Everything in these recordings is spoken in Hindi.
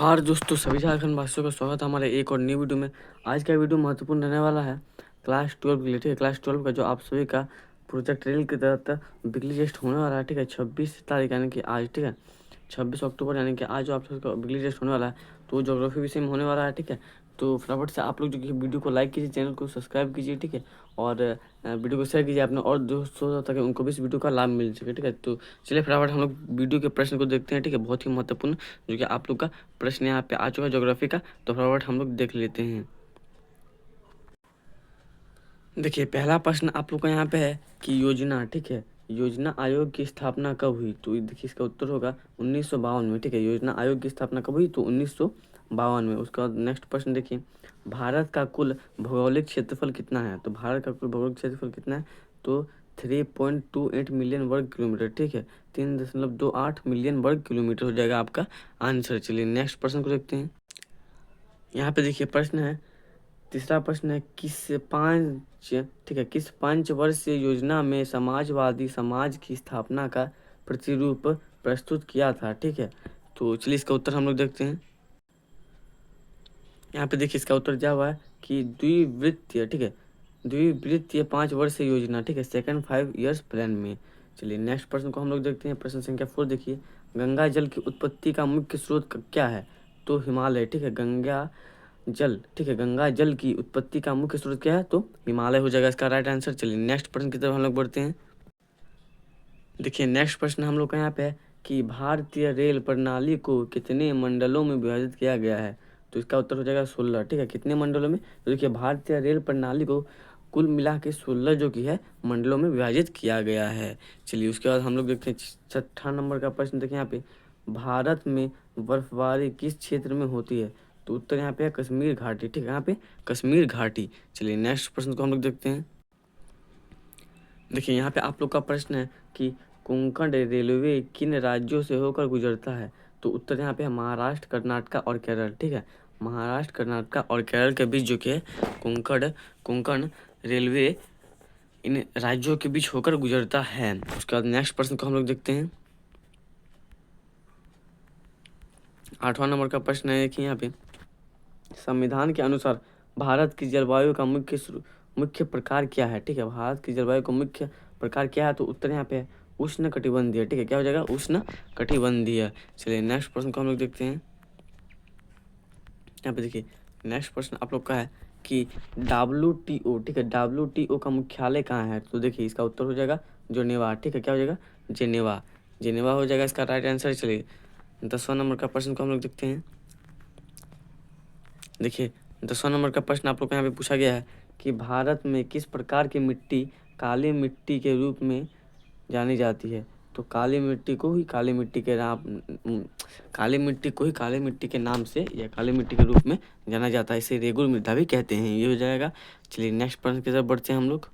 और दोस्तों सभी झारखंड वासियों का स्वागत है हमारे एक और नई वीडियो में। आज का वीडियो महत्वपूर्ण रहने वाला है क्लास 12 के लिए। ठीक है, क्लास 12 का जो आप सभी का प्रोजेक्ट रेल के तहत वीकली टेस्ट होने वाला है। ठीक है, 26 तारीख यानी कि आज। ठीक है, 26 अक्टूबर यानी कि आज जो आप सबका वीकली टेस्ट होने वाला है तो ज्योग्राफी विषय में होने वाला है। ठीक है, तो फटाफट से आप लोग जो कि वीडियो को लाइक कीजिए, चैनल को सब्सक्राइब कीजिए। ठीक है, और वीडियो को शेयर कीजिए अपने और दोस्तों ताकि उनको भी इस वीडियो का लाभ मिल सके। ठीक है, तो चलिए फटाफट हम लोग वीडियो के प्रश्न को देखते हैं। ठीक है, बहुत ही महत्वपूर्ण जो कि आप लोग का प्रश्न यहाँ पे आ चुका है ज्योग्राफी का, तो फटाफट हम लोग देख लेते हैं। देखिए, पहला प्रश्न आप लोग का यहाँ पे है कि योजना। ठीक है, योजना आयोग की स्थापना कब हुई? तो देखिए इसका उत्तर होगा 1952 में। ठीक है, योजना आयोग की स्थापना कब हुई? तो 1952 में। उसका बाद नेक्स्ट प्रश्न देखिए, भारत का कुल भौगोलिक क्षेत्रफल कितना है? तो भारत का कुल भौगोलिक क्षेत्रफल कितना है? तो 3.28 मिलियन वर्ग किलोमीटर। ठीक है, 3.28 मिलियन वर्ग किलोमीटर हो जाएगा आपका आंसर। चलिए नेक्स्ट प्रश्न को देखते हैं। यहाँ पे देखिए प्रश्न है, तीसरा प्रश्न है, किस पंचवर्षीय योजना में समाजवादी समाज की स्थापना का प्रतिरूप प्रस्तुत किया था? ठीक है, तो चलिए इसका उत्तर हम लोग देखते हैं। यहाँ पे देखिए इसका उत्तर क्या हुआ है कि द्विवृत्तीय। ठीक है, द्विवृत्तीय 5 वर्षीय योजना। ठीक है, सेकंड 5 ईयर्स प्लान में। चलिए नेक्स्ट प्रश्न को हम लोग देखते हैं। प्रश्न संख्या 4 देखिए, गंगा जल की उत्पत्ति का मुख्य स्रोत क्या है? तो हिमालय। ठीक है, गंगा जल। ठीक है, गंगा जल की उत्पत्ति का मुख्य स्रोत क्या है? तो हिमालय हो जाएगा इसका राइट आंसर। चलिए नेक्स्ट प्रश्न की तरफ हम लोग बढ़ते हैं। देखिए नेक्स्ट प्रश्न हम लोग का यहाँ पे है कि भारतीय रेल प्रणाली को कितने मंडलों में विभाजित किया गया है? तो इसका उत्तर हो जाएगा 16। ठीक है, कितने मंडलों में? तो देखिए भारतीय रेल प्रणाली को कुल मिला के 16 जो कि है मंडलों में विभाजित किया गया है। चलिए उसके बाद हम लोग देखते हैं छठा नंबर का प्रश्न। देखिए यहाँ पे, भारत में बर्फबारी किस क्षेत्र में होती है? तो उत्तर यहाँ पे है कश्मीर घाटी। ठीक है, यहाँ पे कश्मीर घाटी। चलिए नेक्स्ट प्रश्न को हम लोग देखते हैं। देखिए यहाँ पे आप लोग का प्रश्न है कि कोंकण रेलवे किन राज्यों से होकर गुजरता है? तो उत्तर यहाँ पे है महाराष्ट्र, कर्नाटक और केरल। ठीक है, महाराष्ट्र, कर्नाटक और केरल के बीच जो कि है कोंकण कोंकण रेलवे इन राज्यों के बीच होकर गुजरता है। उसके बाद नेक्स्ट प्रश्न को हम लोग देखते हैं। 8वां नंबर का प्रश्न है कि यहाँ पे, संविधान के अनुसार भारत की जलवायु का मुख्य प्रकार क्या है? ठीक है, भारत की जलवायु का मुख्य प्रकार क्या है? तो उत्तर यहाँ पे है उष्ण कटिबंधीय। ठीक है, क्या हो जाएगा? उष्ण कटिबंधीय। चलिए नेक्स्ट प्रश्न को हम लोग देखते हैं। यहाँ पे देखिए नेक्स्ट प्रश्न आप लोग का है कि WTO। ठीक है, WTO का मुख्यालय कहाँ है? तो देखिए इसका उत्तर हो जाएगा जेनेवा। ठीक है, क्या हो जाएगा? जेनेवा। जेनेवा हो जाएगा इसका राइट आंसर। चलिए 10वां नंबर का प्रश्न को हम लोग देखते हैं। देखिए 10वां नंबर का प्रश्न आप लोग को यहाँ पे पूछा गया है कि भारत में किस प्रकार की मिट्टी काली मिट्टी के रूप में जानी जाती है? तो काली मिट्टी को ही काली मिट्टी के नाम से या काली मिट्टी के रूप में जाना जाता है। इसे रेगुर मृदा भी कहते हैं। ये हो जाएगा। चलिए नेक्स्ट प्रश्न की तरफ बढ़ते हैं हम लोग।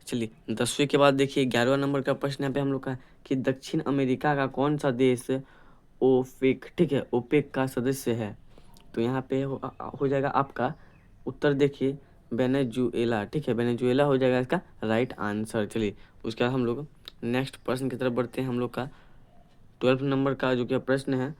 चलिए 10वीं के बाद देखिए 11वां नंबर का प्रश्न यहाँ पे हम लोग का है कि दक्षिण अमेरिका का कौन सा देश ओपेक। ठीक है, ओपेक का सदस्य है? तो यहाँ पे हो जाएगा आपका उत्तर देखिए वेनेजुएला। ठीक है, वेनेजुएला हो जाएगा इसका राइट आंसर। चलिए उसके बाद हम लोग नेक्स्ट प्रश्न की तरफ बढ़ते हैं। हम लोग का 12 नंबर का जो कि प्रश्न है,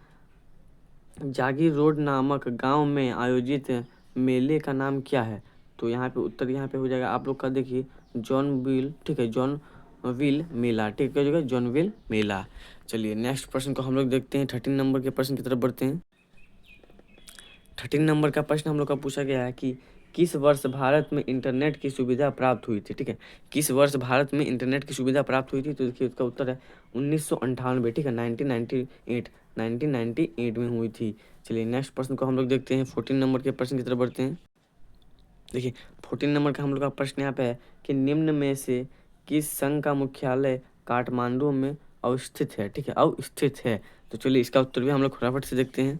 जागीर रोड नामक गांव में आयोजित मेले का नाम क्या है? तो यहाँ पे उत्तर यहाँ पे हो जाएगा आप लोग का देखिए जॉनविल। ठीक है, जॉनविल मेला। ठीक है, जॉनविल मेला। चलिए नेक्स्ट प्रश्न को हम लोग देखते हैं। 13 नंबर के प्रश्न की तरफ बढ़ते हैं। 13 नंबर का प्रश्न हम लोग का पूछा गया है कि किस वर्ष भारत में इंटरनेट की सुविधा प्राप्त हुई थी? ठीक है, किस वर्ष भारत में इंटरनेट की सुविधा प्राप्त हुई थी? तो देखिए उसका उत्तर है 1998। ठीक है, 1998 में हुई थी। चलिए नेक्स्ट प्रश्न को हम लोग देखते हैं। 14 नंबर के प्रश्न की तरफ बढ़ते हैं। देखिए 14 नंबर का हम लोग का प्रश्न यहाँ पे है कि निम्न में से किस संघ का मुख्यालय काठमांडू में अवस्थित है? ठीक है, अवस्थित है। तो चलिए इसका उत्तर भी हम लोग फटाफट से देखते हैं।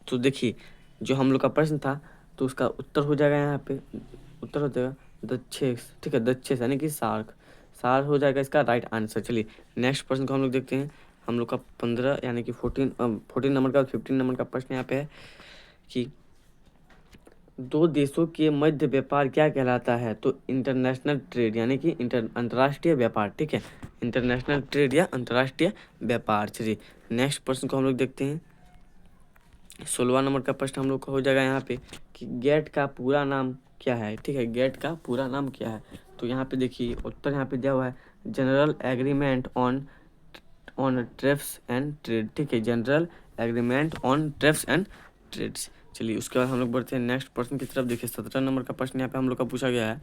तो देखिए जो हम लोग का प्रश्न था तो उसका उत्तर हो जाएगा यहाँ पे, उत्तर हो जाएगा दक्षेस। ठीक है, दक्षेस यानी कि सार्क। सार हो जाएगा इसका राइट आंसर। चलिए नेक्स्ट प्रश्न को हम लोग देखते हैं। हम लोग का 15 यानी कि 14 नंबर का 15 नंबर का प्रश्न यहाँ पे है कि दो देशों के मध्य व्यापार क्या कहलाता है? तो इंटरनेशनल ट्रेड यानी कि अंतर्राष्ट्रीय व्यापार। ठीक है, इंटरनेशनल ट्रेड या अंतर्राष्ट्रीय व्यापार। चलिए नेक्स्ट प्रश्न को हम लोग देखते हैं। 16वां नंबर का प्रश्न हम लोग का हो जाएगा यहाँ पे कि गेट का पूरा नाम क्या है। ठीक है, गेट का पूरा नाम क्या है। तो यहाँ पे देखिए उत्तर यहाँ पे दिया हुआ है general agreement on on trades and trade. ठीक है, general agreement on trades and trades. चलिए उसके बाद हम लोग बढ़ते हैं नेक्स्ट प्रश्न की तरफ। देखिए 17 नंबर का प्रश्न यहाँ पे हम लोग का पूछा गया है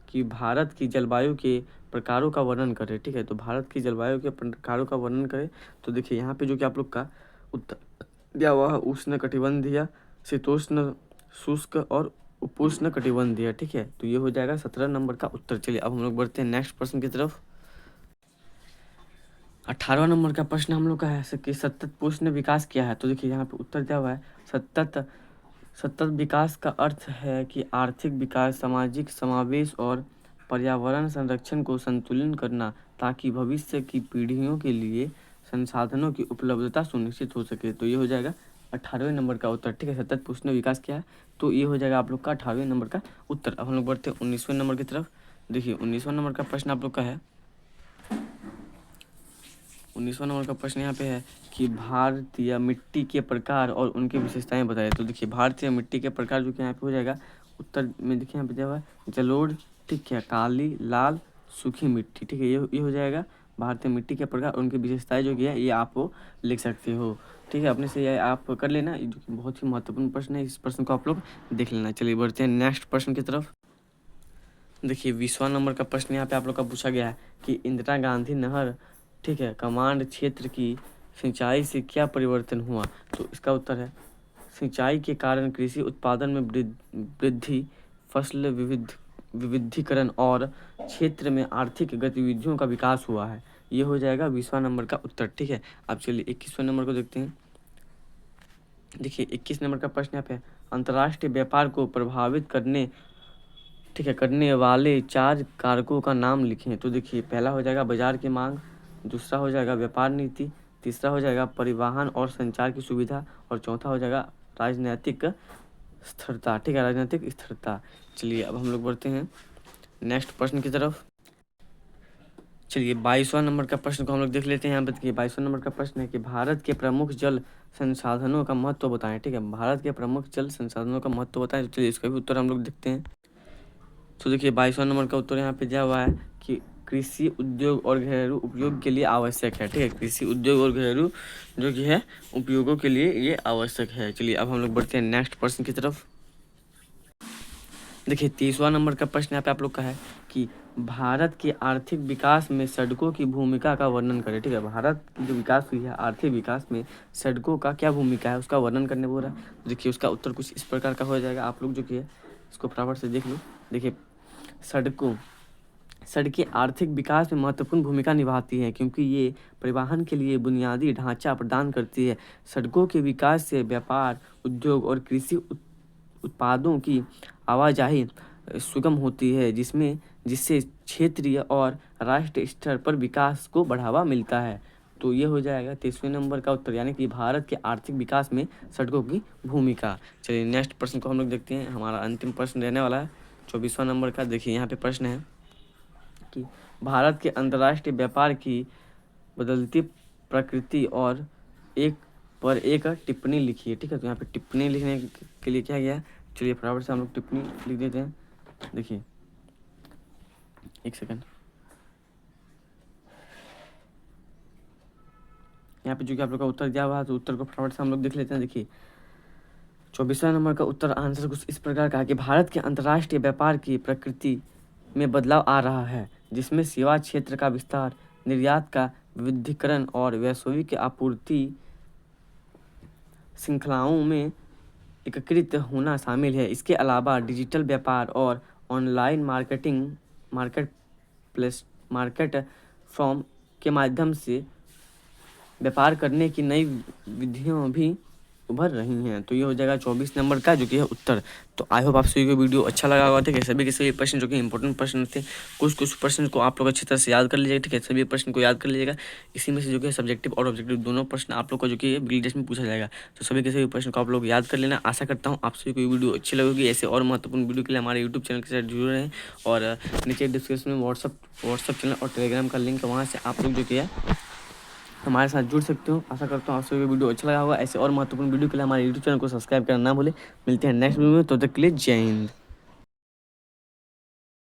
कि भारत की जलवायु के प्रकारों का वर्णन करें। ठीक है, तो भारत की जलवायु के प्रकारों का वर्णन करें। तो देखिए यहाँ पे जो कि आप लोग का उत्तर दिया हुआ है उष्ण कटिबंधीय, शीतोष्ण, शुष्क और उपोष्ण कटिबंधीय। ठीक है, तो ये हो जाएगा 17 नंबर का उत्तर। चलिए अब हम लोग बढ़ते हैं नेक्स्ट प्रश्न की तरफ। 18वां नंबर का प्रश्न हम लोग का है कि सतत पोषण विकास क्या है। तो देखिए यहाँ पे उत्तर दिया हुआ है सतत सतत विकास का अर्थ है कि आर्थिक विकास, सामाजिक समावेश और पर्यावरण संरक्षण को संतुलित करना ताकि भविष्य की पीढ़ियों के लिए संसाधनों की उपलब्धता सुनिश्चित हो सके। तो ये हो जाएगा 18वें नंबर का उत्तर। ठीक है, सतत पोषण विकास क्या है, तो ये हो जाएगा आप लोग का 18वें नंबर का उत्तर। अब हम लोग बढ़ते हैं 19वें नंबर की तरफ। देखिए 19वां नंबर का प्रश्न आप लोग का है 19वां नंबर का प्रश्न यहाँ पे है कि भारतीय मिट्टी के प्रकार और उनकी विशेषताएं बताएं। तो देखिए भारतीय मिट्टी के प्रकार जो कि यहाँ पे हो जाएगा उत्तर में देखिए यहाँ पे दिया हुआ है जलोढ़, ठीक है, काली, लाल, सूखी मिट्टी। ठीक है, ये हो जाएगा भारतीय मिट्टी के प्रकार और उनकी विशेषताएं जो कि है ये आप लिख सकते हो। ठीक है, अपने से ये आप कर लेना, जो कि बहुत ही महत्वपूर्ण प्रश्न है। इस प्रश्न को आप लोग देख लेना। चलिए बढ़ते हैं नेक्स्ट प्रश्न की तरफ। देखिए 20वां नंबर का प्रश्न यहाँ पे आप लोग का पूछा गया है कि इंदिरा गांधी नहर, ठीक है, कमांड क्षेत्र की सिंचाई से क्या परिवर्तन हुआ। तो इसका उत्तर है सिंचाई के कारण कृषि उत्पादन में वृद्धि, फसल विविधीकरण और क्षेत्र में आर्थिक गतिविधियों का विकास हुआ है। ये हो जाएगा 20वां नंबर का उत्तर। ठीक है, अब चलिए 21वें नंबर को देखते हैं। देखिए 21 नंबर का प्रश्न यहाँ पे अंतर्राष्ट्रीय व्यापार को प्रभावित करने, ठीक है, करने वाले 4 कारकों का नाम लिखें। तो देखिए पहला हो जाएगा बाजार की मांग, दूसरा हो जाएगा व्यापार नीति, तीसरा हो जाएगा परिवहन और संचार की सुविधा और चौथा हो जाएगा राजनीतिक स्थिरता। ठीक है, राजनीतिक स्थिरता। चलिए अब हम लोग बढ़ते हैं नेक्स्ट प्रश्न की तरफ। चलिए 22वां नंबर का प्रश्न को हम लोग देख लेते हैं। यहाँ पे देखिए 22वां नंबर का प्रश्न है कि भारत के प्रमुख जल संसाधनों का महत्व बताएं। ठीक है, भारत के प्रमुख जल संसाधनों का महत्व बताएं। तो चलिए इसका भी उत्तर हम लोग देखते हैं। तो देखिए 22वां नंबर का उत्तर यहाँ पे दिया हुआ है कि कृषि उद्योग और घरेलू उपयोग के लिए आवश्यक है। ठीक है, कृषि उद्योग और घरेलू जो कि है उपयोगों के लिए ये आवश्यक है। चलिए अब हम लोग बढ़ते हैं नेक्स्ट प्रश्न की तरफ। देखिए 30वां नंबर का प्रश्न यहाँ पे आप लोग का है कि भारत के आर्थिक विकास में सड़कों की भूमिका का वर्णन करें। ठीक है, भारत की जो विकास हुई है आर्थिक विकास में सड़कों का क्या भूमिका है उसका वर्णन करने बोल रहा है। देखिए उसका उत्तर कुछ इस प्रकार का हो जाएगा, आप लोग जो कि है इसको फटाफट से देख लो। देखिए सड़कें आर्थिक विकास में महत्वपूर्ण भूमिका निभाती हैं क्योंकि ये परिवहन के लिए बुनियादी ढांचा प्रदान करती है। सड़कों के विकास से व्यापार, उद्योग और कृषि उत्पादों की आवाजाही सुगम होती है जिससे क्षेत्रीय और राष्ट्रीय स्तर पर विकास को बढ़ावा मिलता है। तो ये हो जाएगा 23वें नंबर का उत्तर, यानी कि भारत के आर्थिक विकास में सड़कों की भूमिका। चलिए नेक्स्ट प्रश्न को हम लोग देखते हैं, हमारा अंतिम प्रश्न रहने वाला है 24वां नंबर का। देखिए यहाँ पे प्रश्न है कि भारत के अंतर्राष्ट्रीय व्यापार की बदलती प्रकृति और एक टिप्पणी लिखिए। ठीक है, तो यहाँ पे टिप्पणी लिखने के लिए क्या गया, चलिए फटाफट से हम लोग टिप्पणी लिख देते हैं। देखिए एक सेकंड, यहाँ पे जो कि आप लोग का उत्तर दिया हुआ है तो उत्तर को फटाफट से हम लोग देख लेते हैं। देखिए 24वां नंबर का उत्तर आंसर कुछ इस प्रकार का है कि भारत के अंतर्राष्ट्रीय व्यापार की प्रकृति में बदलाव आ रहा है जिसमें सेवा क्षेत्र का विस्तार, निर्यात का विविधीकरण और वैश्विक आपूर्ति श्रृंखलाओं में एकीकृत होना शामिल है। इसके अलावा डिजिटल व्यापार और ऑनलाइन मार्केट फॉर्म के माध्यम से व्यापार करने की नई विधियाँ भी उभर रही हैं। तो ये हो जाएगा 24 नंबर का जो कि है उत्तर। तो आई होप आप सभी को वीडियो अच्छा लगा होगा। ठीक है, सभी के सभी प्रश्न जो कि इंपॉर्टेंट प्रश्न थे, कुछ प्रश्न को आप लोग अच्छी तरह से याद कर लीजिएगा। ठीक है, सभी प्रश्न को याद कर लीजिएगा। इसी में से जो कि सब्जेक्टिव और ऑब्जेक्टिव दोनों प्रश्न आप लोग को जो कि बिल्ड टेस्ट में पूछा जाएगा। तो सभी के सभी प्रश्न को आप लोग याद कर लेना। आशा करता हूँ आप सभी को वीडियो अच्छी लगेगी। ऐसे और महत्वपूर्ण वीडियो के लिए हमारे यूट्यूब चैनल के साथ जुड़े रहें और नीचे डिस्क्रिप्शन में व्हाट्सअप चैनल और टेलीग्राम का लिंक है, वहाँ से आप लोग जो कि है हमारे साथ जुड़ सकते हो। आशा करता हूँ आप सभी को वीडियो अच्छा लगा होगा। ऐसे और महत्वपूर्ण वीडियो के लिए हमारे यूट्यूब चैनल को सब्सक्राइब करना ना भूलें। मिलते हैं नेक्स्ट वीडियो में, तब तक के लिए जय हिंद।